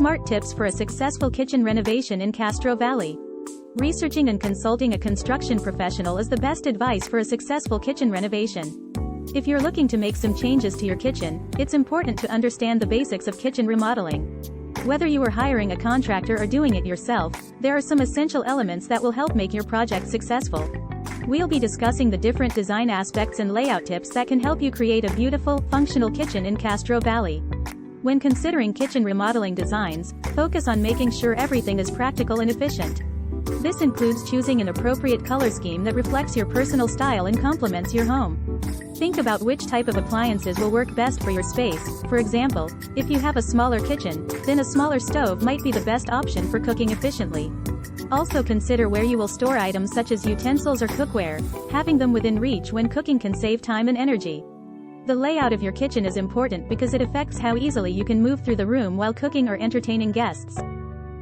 Smart tips for a successful kitchen renovation in Castro Valley. Researching and consulting a construction professional is the best advice for a successful kitchen renovation. If you're looking to make some changes to your kitchen, it's important to understand the basics of kitchen remodeling. Whether you are hiring a contractor or doing it yourself, there are some essential elements that will help make your project successful. We'll be discussing the different design aspects and layout tips that can help you create a beautiful, functional kitchen in Castro Valley. When considering kitchen remodeling designs, focus on making sure everything is practical and efficient. This includes choosing an appropriate color scheme that reflects your personal style and complements your home. Think about which type of appliances will work best for your space. For example, if you have a smaller kitchen, then a smaller stove might be the best option for cooking efficiently. Also consider where you will store items such as utensils or cookware. Having them within reach when cooking can save time and energy. The layout of your kitchen is important because it affects how easily you can move through the room while cooking or entertaining guests.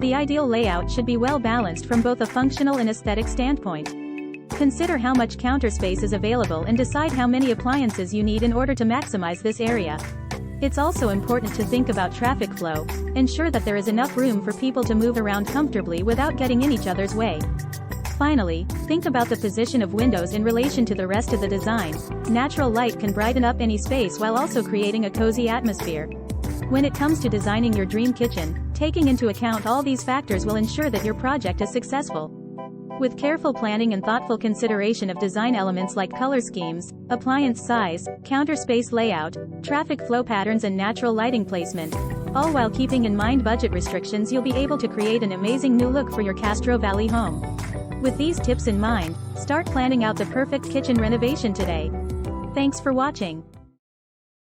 The ideal layout should be well balanced from both a functional and aesthetic standpoint. Consider how much counter space is available and decide how many appliances you need in order to maximize this area. It's also important to think about traffic flow. Ensure that there is enough room for people to move around comfortably without getting in each other's way. Finally, think about the position of windows in relation to the rest of the design. Natural light can brighten up any space while also creating a cozy atmosphere. When it comes to designing your dream kitchen, taking into account all these factors will ensure that your project is successful. With careful planning and thoughtful consideration of design elements like color schemes, appliance size, counter space layout, traffic flow patterns and natural lighting placement, all while keeping in mind budget restrictions, you'll be able to create an amazing new look for your Castro Valley home. With these tips in mind, start planning out the perfect kitchen renovation today. Thanks for watching.